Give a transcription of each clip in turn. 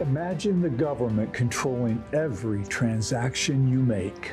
Imagine the government controlling every transaction you make.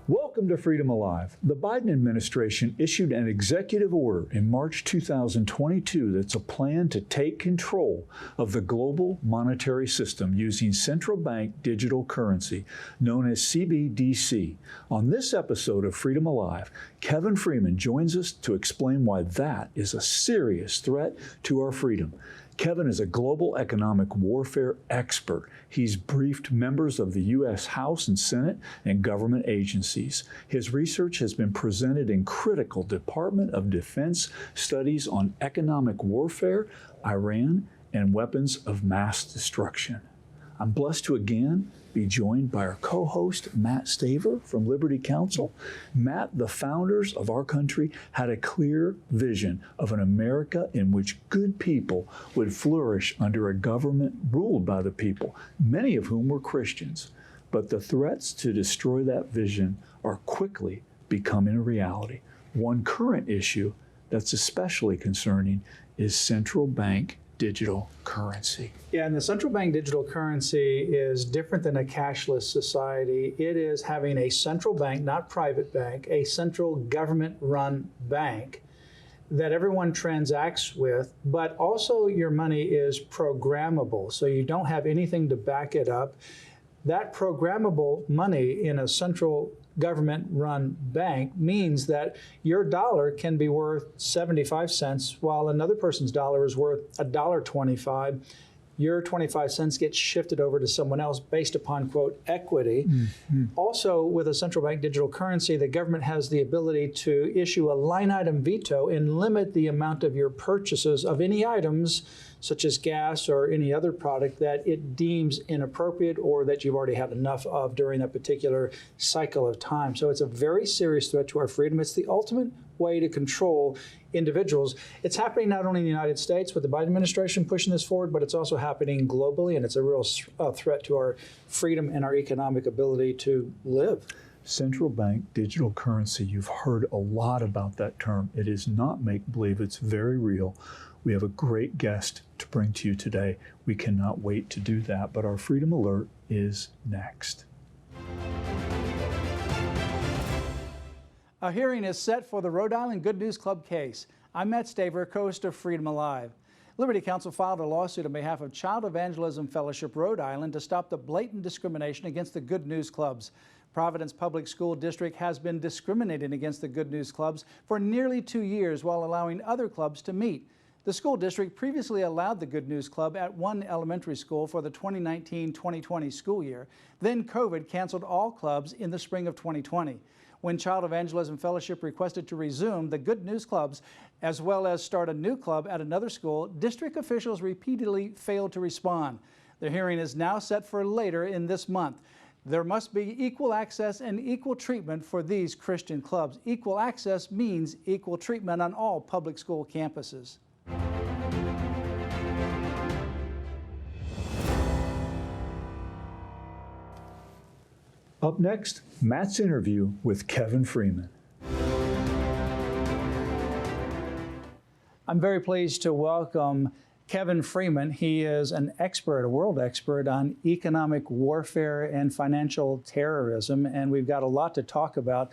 Welcome to Freedom Alive. The Biden administration issued an executive order in March 2022 that's a plan to take control of the global monetary system using central bank digital currency, known as CBDC. On this episode of Freedom Alive, Kevin Freeman joins us to explain why that is a serious threat to our freedom. Kevin is a global economic warfare expert. He's briefed members of the U.S. House and Senate and government agencies. His research has been presented in critical Department of Defense studies on economic warfare, Iran, and weapons of mass destruction. I'm blessed to again be joined by our co-host, Matt Staver from Liberty Counsel. Matt, the founders of our country had a clear vision of an America in which good people would flourish under a government ruled by the people, many of whom were Christians. But the threats to destroy that vision are quickly becoming a reality. One current issue that's especially concerning is central bank digital currency. Yeah, and the central bank digital currency is different than a cashless society. It is having a central bank, not private bank, a central government-run bank that everyone transacts with, but also your money is programmable, so you don't have anything to back it up. That programmable money in a central government-run bank means that your dollar can be worth 75 cents while another person's dollar is worth $1.25. Your 25 cents gets shifted over to someone else based upon, quote, equity. Mm-hmm. Also, with a central bank digital currency, the government has the ability to issue a line item veto and limit the amount of your purchases of any items such as gas or any other product that it deems inappropriate or that you've already had enough of during a particular cycle of time. So it's a very serious threat to our freedom. It's the ultimate way to control individuals. It's happening not only in the United States with the Biden administration pushing this forward, but it's also happening globally, and it's a real threat to our freedom and our economic ability to live. Central bank digital currency, you've heard a lot about that term. It is not make-believe, it's very real. We have a great guest to bring to you today. We cannot wait to do that, but our Freedom Alert is next. A hearing is set for the Rhode Island Good News Club case. I'm Matt Staver, co-host of Freedom Alive. Liberty Counsel filed a lawsuit on behalf of Child Evangelism Fellowship Rhode Island to stop the blatant discrimination against the Good News Clubs. Providence Public School District has been discriminating against the Good News Clubs for nearly 2 years while allowing other clubs to meet. The school district previously allowed the Good News Club at one elementary school for the 2019-2020 school year. Then COVID canceled all clubs in the spring of 2020. When Child Evangelism Fellowship requested to resume the Good News Clubs, as well as start a new club at another school, district officials repeatedly failed to respond. The hearing is now set for later in this month. There must be equal access and equal treatment for these Christian clubs. Equal access means equal treatment on all public school campuses. Up next, Matt's interview with Kevin Freeman. I'm very pleased to welcome Kevin Freeman. He is an expert, a world expert on economic warfare and financial terrorism, and we've got a lot to talk about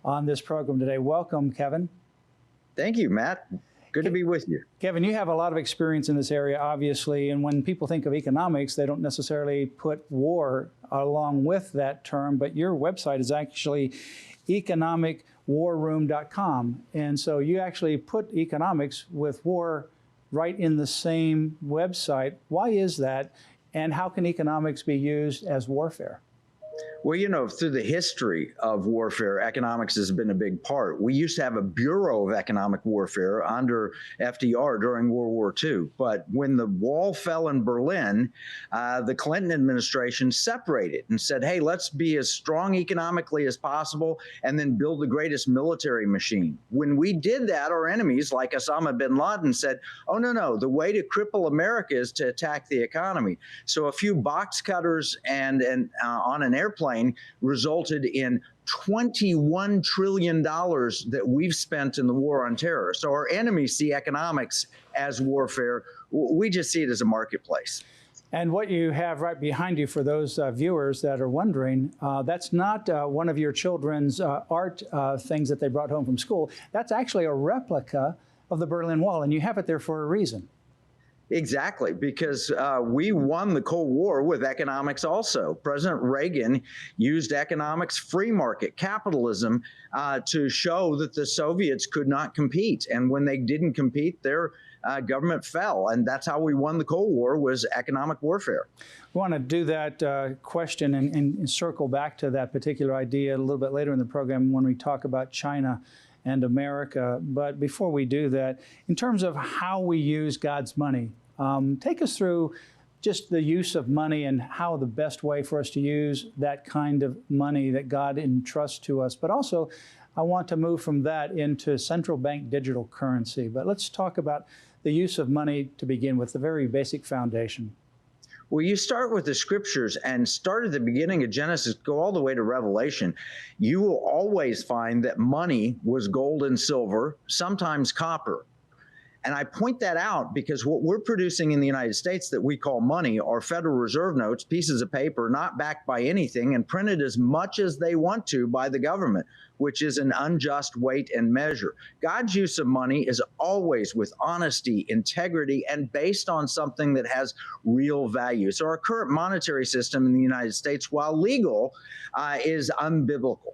on this program today. Welcome, Kevin. Thank you, Matt. Good to be with you. Kevin, you have a lot of experience in this area, obviously, and when people think of economics, they don't necessarily put war along with that term, but your website is actually economicwarroom.com, and so you actually put economics with war right in the same website. Why is that, and how can economics be used as warfare? Well, you know, through the history of warfare, economics has been a big part. We used to have a Bureau of Economic Warfare under FDR during World War II. But when the wall fell in Berlin, the Clinton administration separated and said, hey, let's be as strong economically as possible and then build the greatest military machine. When we did that, our enemies, like Osama bin Laden, said, oh, no, the way to cripple America is to attack the economy. So a few box cutters and on an airplane resulted in $21 trillion that we've spent in the war on terror. So our enemies see economics as warfare. We just see it as a marketplace. And what you have right behind you, for those viewers that are wondering, that's not one of your children's art things that they brought home from school. That's actually a replica of the Berlin Wall, and you have it there for a reason. Exactly, because we won the Cold War with economics also. President Reagan used economics, free market, capitalism, to show that the Soviets could not compete. And when they didn't compete, their government fell. And that's how we won the Cold War, was economic warfare. We want to do that question and circle back to that particular idea a little bit later in the program when we talk about China and America. But before we do that, in terms of how we use God's money, take us through just the use of money and how the best way for us to use that kind of money that God entrusts to us. But also, I want to move from that into central bank digital currency. But let's talk about the use of money to begin with, the very basic foundation. Well, you start with the scriptures and start at the beginning of Genesis, go all the way to Revelation. You will always find that money was gold and silver, sometimes copper. And I point that out because what we're producing in the United States that we call money are Federal Reserve notes, pieces of paper not backed by anything and printed as much as they want to by the government, which is an unjust weight and measure. God's use of money is always with honesty, integrity, and based on something that has real value. So our current monetary system in the United States, while legal, is unbiblical.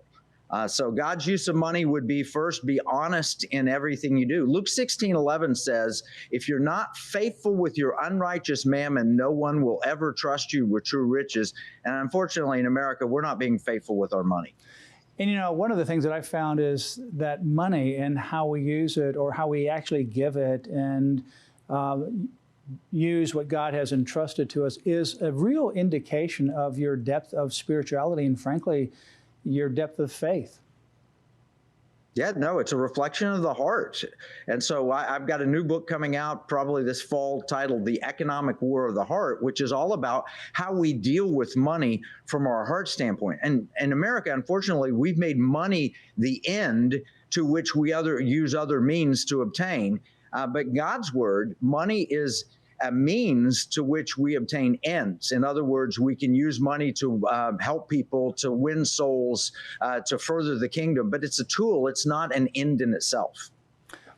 So God's use of money would be, first, be honest in everything you do. Luke 16:11 says, if you're not faithful with your unrighteous mammon, no one will ever trust you with true riches. And unfortunately, in America, we're not being faithful with our money. And you know, one of the things that I found is that money and how we use it, or how we actually give it and use what God has entrusted to us, is a real indication of your depth of spirituality and, frankly, your depth of faith. Yeah, no, it's a reflection of the heart. And so I've got a new book coming out probably this fall titled The Economic War of the Heart, which is all about how we deal with money from our heart standpoint. And in America, unfortunately, we've made money the end to which we use other means to obtain. But God's word, money is a means to which we obtain ends. In other words, we can use money to help people, to win souls, to further the kingdom, but it's a tool. It's not an end in itself.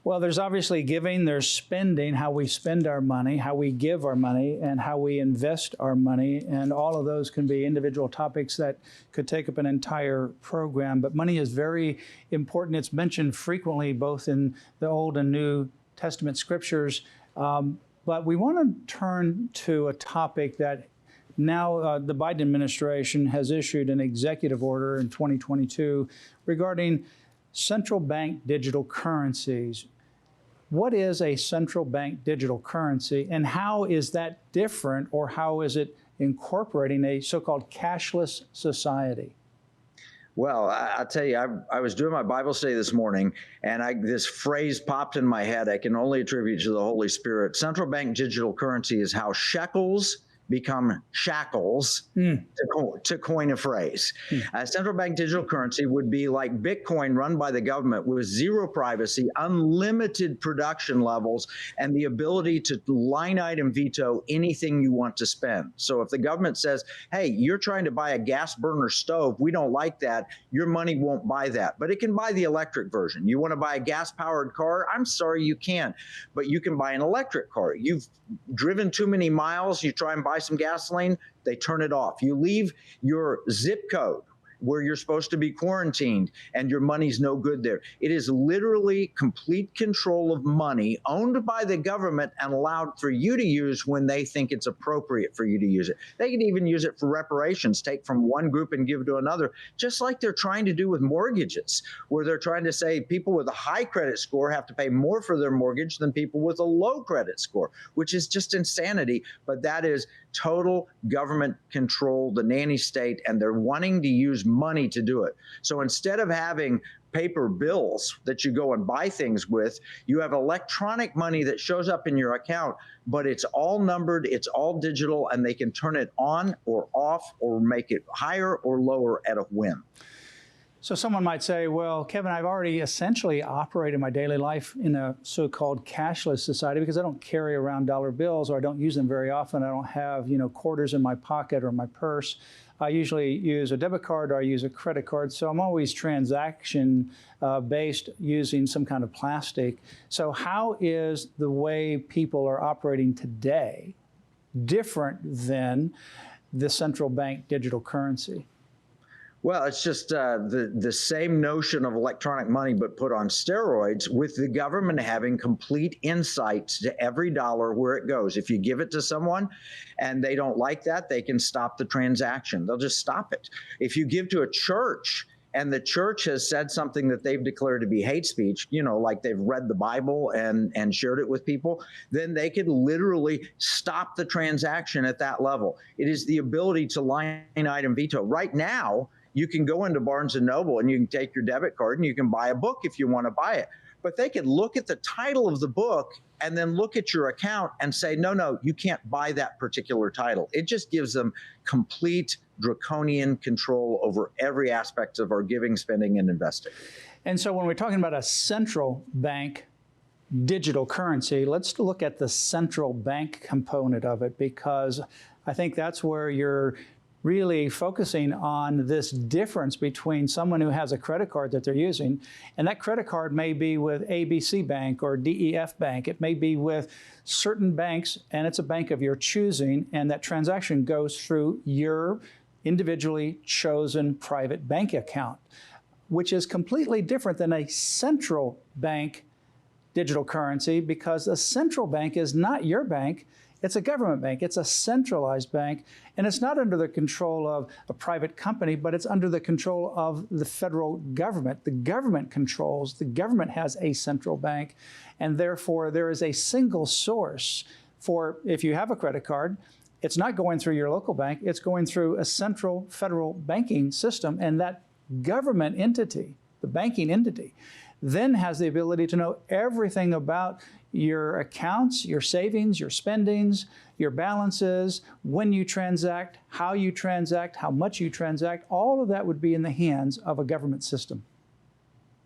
Well, there's obviously giving, there's spending, how we spend our money, how we give our money, and how we invest our money. And all of those can be individual topics that could take up an entire program. But money is very important. It's mentioned frequently, both in the Old and New Testament scriptures. But we want to turn to a topic that now the Biden administration has issued an executive order in 2022 regarding central bank digital currencies. What is a central bank digital currency, and how is that different, or how is it incorporating a so-called cashless society? Well, I'll tell you, I was doing my Bible study this morning, and this phrase popped in my head. I can only attribute to the Holy Spirit. Central bank digital currency is how shekels become shackles, to coin a phrase. Central bank digital currency would be like Bitcoin run by the government, with zero privacy, unlimited production levels, and the ability to line item veto anything you want to spend. So if the government says, hey, you're trying to buy a gas burner stove, we don't like that, your money won't buy that. But it can buy the electric version. You want to buy a gas-powered car? I'm sorry, you can't. But you can buy an electric car. You've driven too many miles, you try and buy some gasoline, they turn it off. You leave your zip code where you're supposed to be quarantined and your money's no good there. It is literally complete control of money owned by the government and allowed for you to use when they think it's appropriate for you to use it. They can even use it for reparations, take from one group and give to another, just like they're trying to do with mortgages, where they're trying to say people with a high credit score have to pay more for their mortgage than people with a low credit score, which is just insanity. But that is total government control, the nanny state, and they're wanting to use money to do it. So instead of having paper bills that you go and buy things with, you have electronic money that shows up in your account, but it's all numbered, it's all digital, and they can turn it on or off or make it higher or lower at a whim. So someone might say, well, Kevin, I've already essentially operated my daily life in a so-called cashless society because I don't carry around dollar bills, or I don't use them very often. I don't have, quarters in my pocket or my purse. I usually use a debit card or I use a credit card. So I'm always transaction based, using some kind of plastic. So how is the way people are operating today different than the central bank digital currency? Well, it's just the same notion of electronic money, but put on steroids, with the government having complete insights to every dollar where it goes. If you give it to someone and they don't like that, they can stop the transaction. They'll just stop it. If you give to a church and the church has said something that they've declared to be hate speech, like they've read the Bible and shared it with people, then they could literally stop the transaction at that level. It is the ability to line item veto. Right now, you can go into Barnes & Noble and you can take your debit card and you can buy a book if you want to buy it. But they could look at the title of the book and then look at your account and say, no, you can't buy that particular title. It just gives them complete draconian control over every aspect of our giving, spending, and investing. And so when we're talking about a central bank digital currency, let's look at the central bank component of it, because I think that's where you're really focusing on this difference between someone who has a credit card that they're using, and that credit card may be with ABC Bank or DEF Bank. It may be with certain banks, and it's a bank of your choosing, and that transaction goes through your individually chosen private bank account, which is completely different than a central bank digital currency, because a central bank is not your bank. It's a government bank. It's a centralized bank, and it's not under the control of a private company, but it's under the control of the federal government. The government controls, the government has a central bank, and therefore there is a single source for, if you have a credit card, it's not going through your local bank, it's going through a central federal banking system, and that government entity, the banking entity, then has the ability to know everything about your accounts, your savings, your spendings, your balances, when you transact, how much you transact. All of that would be in the hands of a government system.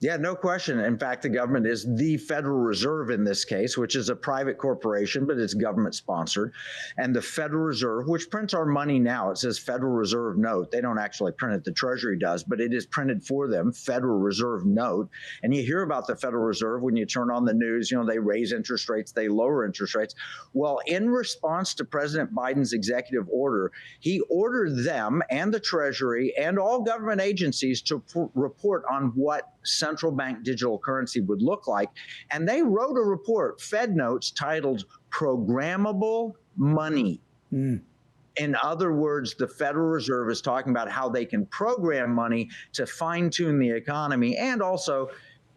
Yeah, no question. In fact, the government is the Federal Reserve in this case, which is a private corporation, but it's government sponsored. And the Federal Reserve, which prints our money now, it says Federal Reserve Note. They don't actually print it, the Treasury does, but it is printed for them, Federal Reserve Note. And you hear about the Federal Reserve when you turn on the news, they raise interest rates, they lower interest rates. Well, in response to President Biden's executive order, he ordered them and the Treasury and all government agencies to report on what central bank digital currency would look like. And they wrote a report, Fed Notes, titled Programmable Money. In other words, the Federal Reserve is talking about how they can program money to fine-tune the economy. And also,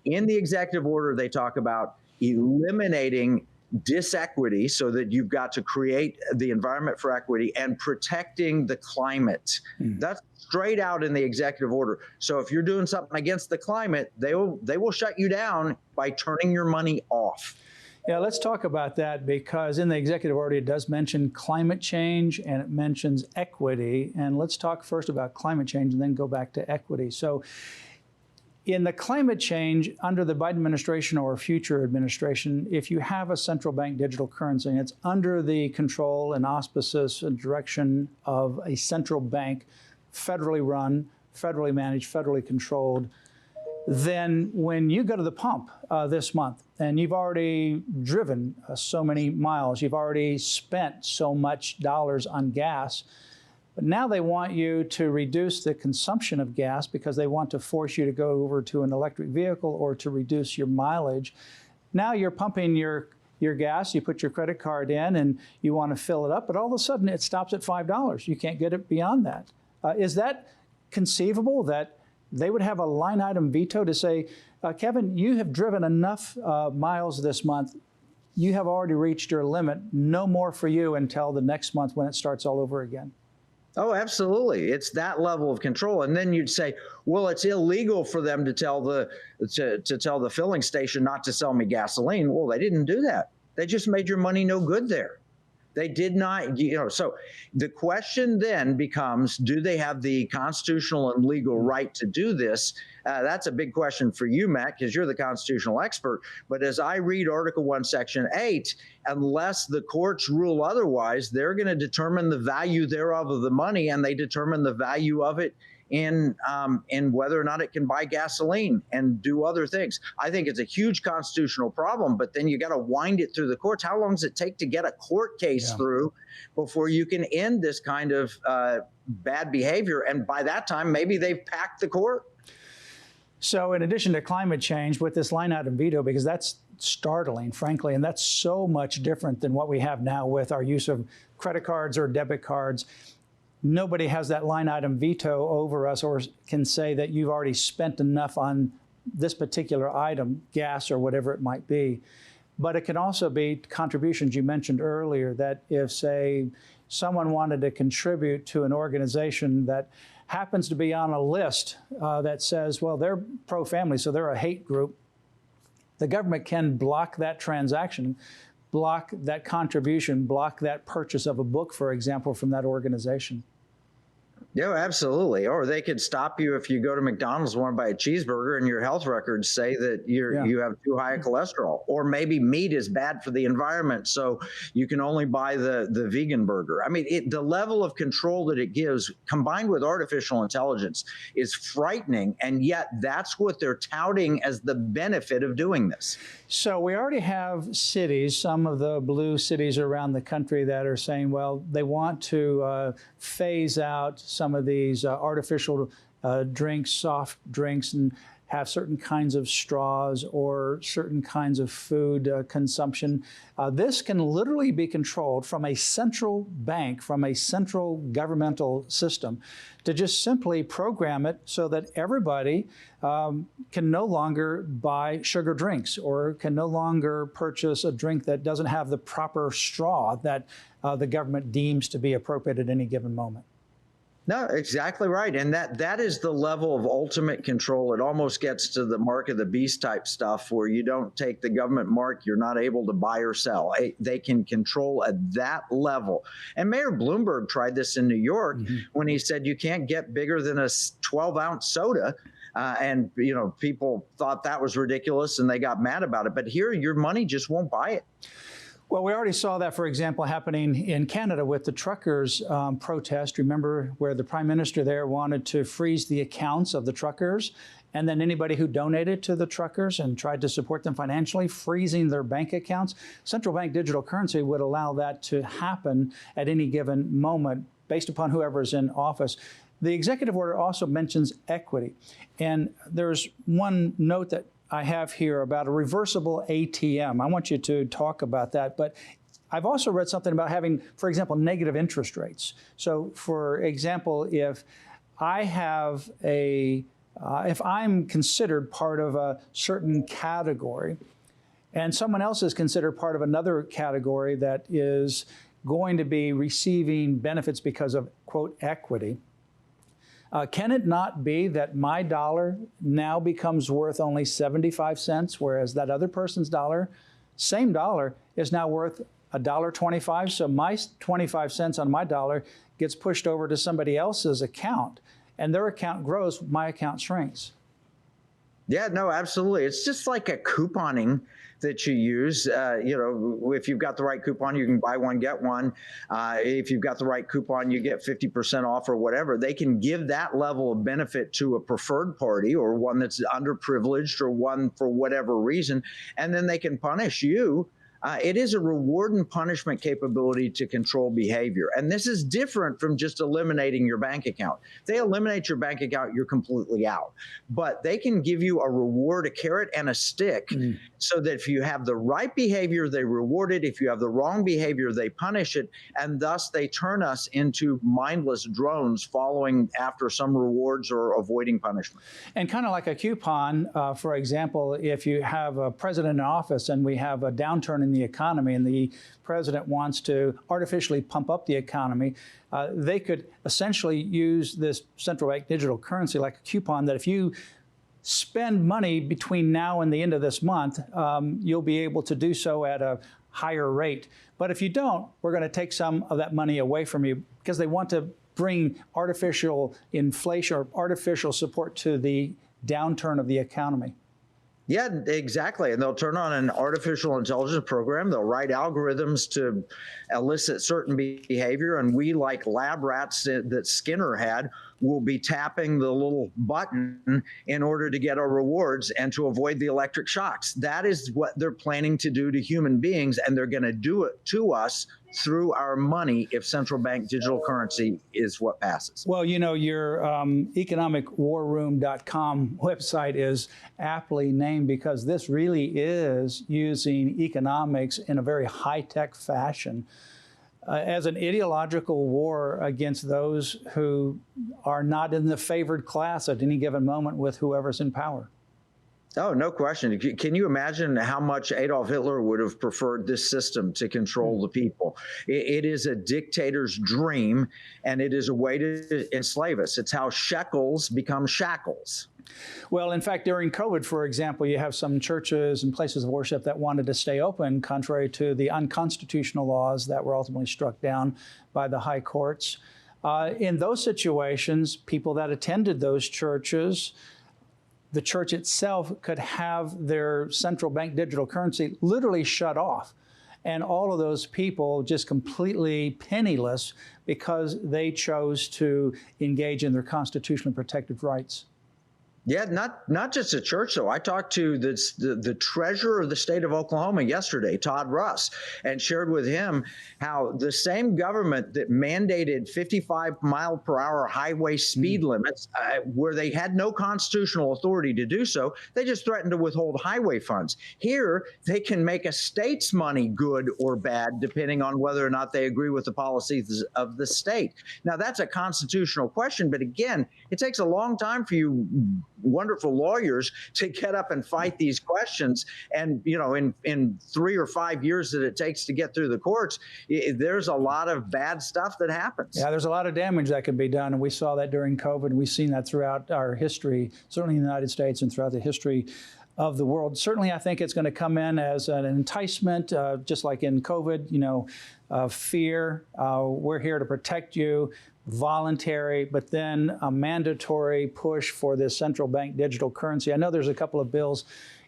in the executive order, they talk about eliminating disequity, so that you've got to create the environment for equity, and protecting the climate. That's straight out in the executive order. So if you're doing something against the climate, they will shut you down by turning your money off. Yeah, let's talk about that, because in the executive order, it does mention climate change and it mentions equity. And let's talk first about climate change and then go back to equity. So in the climate change, under the Biden administration or future administration, if you have a central bank digital currency and it's under the control and auspices and direction of a central bank, federally run, federally managed, federally controlled, then when you go to the pump this month and you've already driven so many miles, you've already spent so much dollars on gas, but now they want you to reduce the consumption of gas because they want to force you to go over to an electric vehicle or to reduce your mileage. Now you're pumping your gas, you put your credit card in and you want to fill it up, but all of a sudden it stops at $5. You can't get it beyond that. Is that conceivable that they would have a line item veto to say, Kevin, you have driven enough miles this month. You have already reached your limit. No more for you until the next month when it starts all over again. Oh, absolutely. It's that level of control. And then you'd say, well, it's illegal for them to tell the filling station not to sell me gasoline. Well, they didn't do that. They just made your money no good there. They did not, so the question then becomes, do they have the constitutional and legal right to do this? That's a big question for you, Matt, because you're the constitutional expert. But as I read Article 1, Section 8, unless the courts rule otherwise, they're going to determine the value thereof of the money, and they determine the value of it in whether or not it can buy gasoline and do other things. I think it's a huge constitutional problem, but then you got to wind it through the courts. How long does it take to get a court case through before you can end this kind of bad behavior? And by that time, maybe they've packed the court. So in addition to climate change, with this line item veto, because that's startling, frankly, and that's so much different than what we have now with our use of credit cards or debit cards. Nobody has that line item veto over us or can say that you've already spent enough on this particular item, gas or whatever it might be. But it can also be contributions you mentioned earlier, that if, say, someone wanted to contribute to an organization that happens to be on a list that says, well, they're pro-family, so they're a hate group, the government can block that transaction, block that contribution, block that purchase of a book, for example, from that organization. Yeah, absolutely. Or they could stop you if you go to McDonald's and want to buy a cheeseburger and your health records say that you have too high a cholesterol. Or maybe meat is bad for the environment, so you can only buy the vegan burger. I mean, the level of control that it gives, combined with artificial intelligence, is frightening. And yet that's what they're touting as the benefit of doing this. So we already have cities, some of the blue cities around the country, that are saying, well, they want to phase out some of these artificial drinks, soft drinks, and have certain kinds of straws or certain kinds of food consumption. This can literally be controlled from a central bank, from a central governmental system, to just simply program it so that everybody can no longer buy sugar drinks or can no longer purchase a drink that doesn't have the proper straw that the government deems to be appropriate at any given moment. No, exactly right. And that is the level of ultimate control. It almost gets to the mark of the beast type stuff where you don't take the government mark, you're not able to buy or sell. They can control at that level. And Mayor Bloomberg tried this in New York when he said you can't get bigger than a 12-ounce soda. And, people thought that was ridiculous and they got mad about it. But here, your money just won't buy it. Well, we already saw that, for example, happening in Canada with the truckers' protest. Remember where the Prime Minister there wanted to freeze the accounts of the truckers, and then anybody who donated to the truckers and tried to support them financially, freezing their bank accounts. Central bank digital currency would allow that to happen at any given moment based upon whoever's in office. The executive order also mentions equity. And there's one note that I have here about a reversible ATM. I want you to talk about that. But I've also read something about having, for example, negative interest rates. So, for example, if I have if I'm considered part of a certain category and someone else is considered part of another category that is going to be receiving benefits because of, quote, equity, can it not be that my dollar now becomes worth only 75 cents, whereas that other person's dollar, same dollar, is now worth $1.25? So my 25 cents on my dollar gets pushed over to somebody else's account, and their account grows, my account shrinks. Yeah, no, absolutely. It's just like a couponing that you use. If you've got the right coupon, you can buy one, get one. If you've got the right coupon, you get 50% off or whatever. They can give that level of benefit to a preferred party or one that's underprivileged or one for whatever reason, and then they can punish you. It is a reward and punishment capability to control behavior. And this is different from just eliminating your bank account. If they eliminate your bank account, you're completely out. But they can give you a reward, a carrot and a stick, so that if you have the right behavior, they reward it. If you have the wrong behavior, they punish it. And thus they turn us into mindless drones following after some rewards or avoiding punishment. And kind of like a coupon, for example, if you have a president in office and we have a downturn in the economy and the president wants to artificially pump up the economy, they could essentially use this central bank digital currency like a coupon that if you spend money between now and the end of this month, you'll be able to do so at a higher rate. But if you don't, we're going to take some of that money away from you, because they want to bring artificial inflation or artificial support to the downturn of the economy. Yeah, exactly. And they'll turn on an artificial intelligence program. They'll write algorithms to elicit certain behavior. And we, like lab rats that Skinner had, will be tapping the little button in order to get our rewards and to avoid the electric shocks. That is what they're planning to do to human beings. And they're going to do it to us through our money if central bank digital currency is what passes. Well, you know, your economicwarroom.com website is aptly named because this really is using economics in a very high-tech fashion as an ideological war against those who are not in the favored class at any given moment with whoever's in power. Oh, no question. Can you imagine how much Adolf Hitler would have preferred this system to control the people? It is a dictator's dream, and it is a way to enslave us. It's how shekels become shackles. Well, in fact, during COVID, for example, you have some churches and places of worship that wanted to stay open, contrary to the unconstitutional laws that were ultimately struck down by the high courts. In those situations, people that attended those churches, the church itself could have their central bank digital currency literally shut off. And all of those people just completely penniless because they chose to engage in their constitutionally protected rights. Yeah, not just a church, though. I talked to the treasurer of the state of Oklahoma yesterday, Todd Russ, and shared with him how the same government that mandated 55-mile-per-hour highway speed limits, where they had no constitutional authority to do so, they just threatened to withhold highway funds. Here, they can make a state's money good or bad, depending on whether or not they agree with the policies of the state. Now, that's a constitutional question, but again, it takes a long time for you wonderful lawyers to get up and fight these questions. And, you know, in 3 or 5 years that it takes to get through the courts, there's a lot of bad stuff that happens. Yeah, there's a lot of damage that can be done. And we saw that during COVID. We've seen that throughout our history, certainly in the United States and throughout the history of the world. Certainly, I think it's going to come in as an enticement, just like in COVID, you know, fear. We're here to protect you. Voluntary, but then a mandatory push for this central bank digital currency. I know there's a couple of bills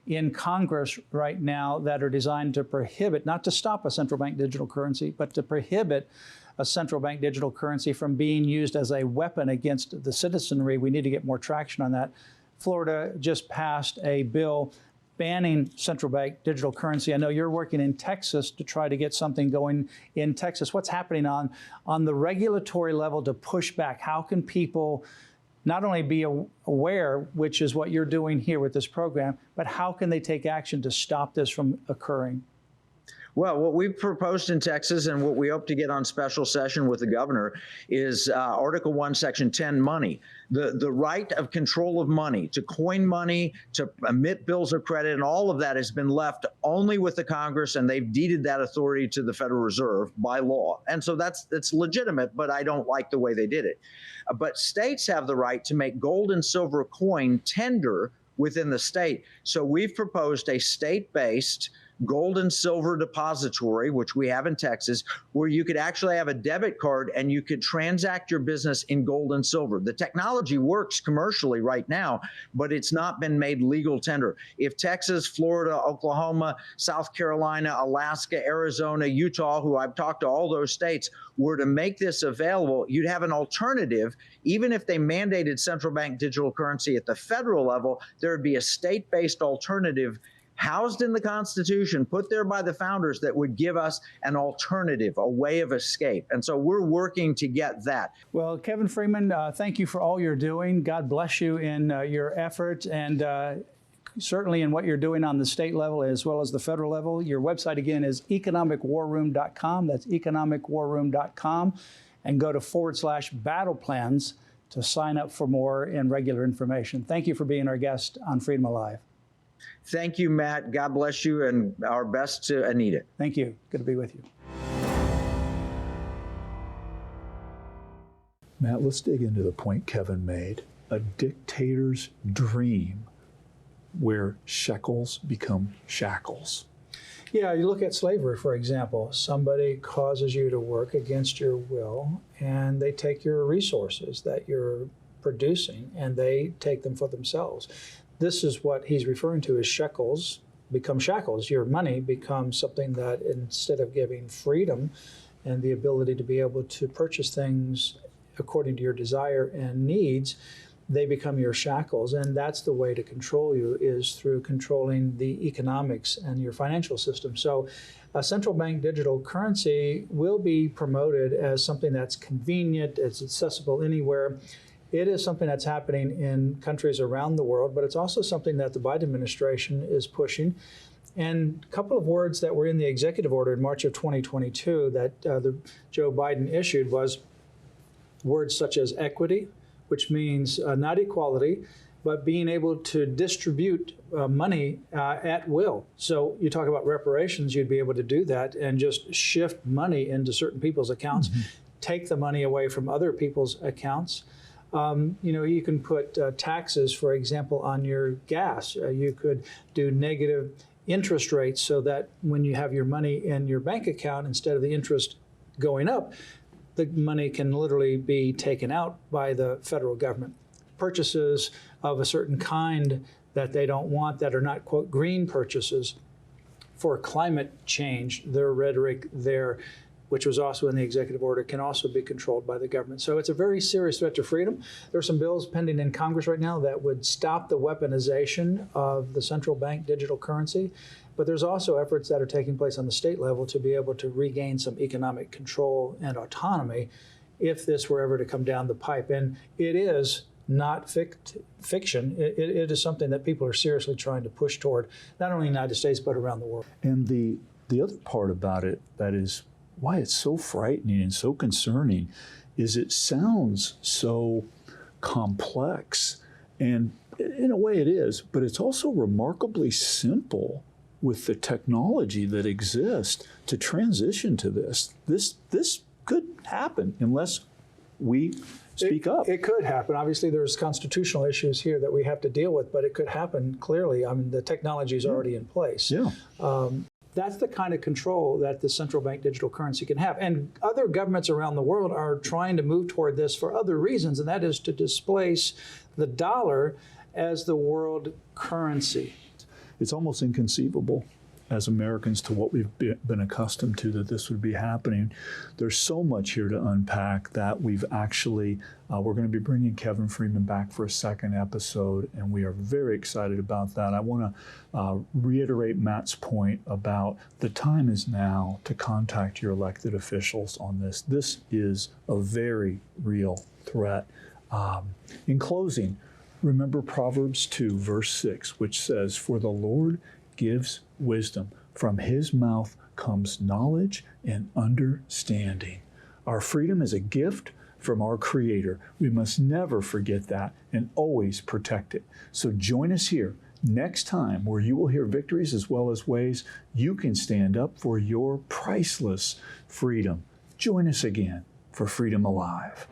in Congress right now that are designed to prohibit, not to stop a central bank digital currency, but to prohibit a central bank digital currency from being used as a weapon against the citizenry. We need to get more traction on that. Florida just passed a bill banning central bank digital currency. I know you're working in Texas to try to get something going in Texas. What's happening on the regulatory level to push back? How can people not only be aware, which is what you're doing here with this program, but how can they take action to stop this from occurring? Well, what we've proposed in Texas and what we hope to get on special session with the governor is Article 1, Section 10 money. The right of control of money, to coin money, to emit bills of credit, and all of that has been left only with the Congress, and they've deeded that authority to the Federal Reserve by law. And so that's legitimate, but I don't like the way they did it. But states have the right to make gold and silver coin tender within the state. So we've proposed a state-based gold and silver depository, which we have in Texas, where you could actually have a debit card and you could transact your business in gold and silver. The technology works commercially right now, but it's not been made legal tender. If Texas, Florida, Oklahoma, South Carolina, Alaska, Arizona, Utah, who I've talked to all those states, were to make this available, you'd have an alternative. Even if they mandated central bank digital currency at the federal level, there would be a state-based alternative housed in the Constitution, put there by the founders, that would give us an alternative, a way of escape. And so we're working to get that. Well, Kevin Freeman, thank you for all you're doing. God bless you in your effort, and certainly in what you're doing on the state level as well as the federal level. Your website, again, is economicwarroom.com. That's economicwarroom.com. And go to /battle plans to sign up for more and regular information. Thank you for being our guest on Freedom Alive. Thank you, Matt. God bless you, and our best to Anita. Thank you. Good to be with you. Matt, let's dig into the point Kevin made. A dictator's dream where shekels become shackles. Yeah, you look at slavery, for example. Somebody causes you to work against your will, and they take your resources that you're producing, and they take them for themselves. This is what he's referring to as shekels become shackles. Your money becomes something that, instead of giving freedom and the ability to be able to purchase things according to your desire and needs, they become your shackles. And that's the way to control you, is through controlling the economics and your financial system. So a central bank digital currency will be promoted as something that's convenient, it's accessible anywhere. It is something that's happening in countries around the world, but it's also something that the Biden administration is pushing. And a couple of words that were in the executive order in March of 2022 that Joe Biden issued was words such as equity, which means not equality, but being able to distribute money at will. So you talk about reparations, you'd be able to do that and just shift money into certain people's accounts, take the money away from other people's accounts. You can put taxes, for example, on your gas. You could do negative interest rates so that when you have your money in your bank account, instead of the interest going up, the money can literally be taken out by the federal government. Purchases of a certain kind that they don't want, that are not, quote, green purchases for climate change, their rhetoric there, which was also in the executive order, can also be controlled by the government. So it's a very serious threat to freedom. There are some bills pending in Congress right now that would stop the weaponization of the central bank digital currency. But there's also efforts that are taking place on the state level to be able to regain some economic control and autonomy if this were ever to come down the pipe. And it is not fiction. It is something that people are seriously trying to push toward, not only in the United States, but around the world. And the other part about it that is why it's so frightening and so concerning is it sounds so complex. And in a way it is, but it's also remarkably simple with the technology that exists to transition to this. This could happen unless we speak up. It could happen. Obviously, there's constitutional issues here that we have to deal with, but it could happen clearly. I mean, the technology is already in place. Yeah. That's the kind of control that the central bank digital currency can have. And other governments around the world are trying to move toward this for other reasons, and that is to displace the dollar as the world currency. It's almost inconceivable as Americans to what we've been accustomed to that this would be happening. There's so much here to unpack that we've actually, we're going to be bringing Kevin Freeman back for a second episode, and we are very excited about that. I want to reiterate Matt's point about the time is now to contact your elected officials on this. This is a very real threat. In closing, remember Proverbs 2, verse 6, which says, "For the Lord gives wisdom. From his mouth comes knowledge and understanding." Our freedom is a gift from our Creator. We must never forget that and always protect it. So join us here next time, where you will hear victories as well as ways you can stand up for your priceless freedom. Join us again for Freedom Alive.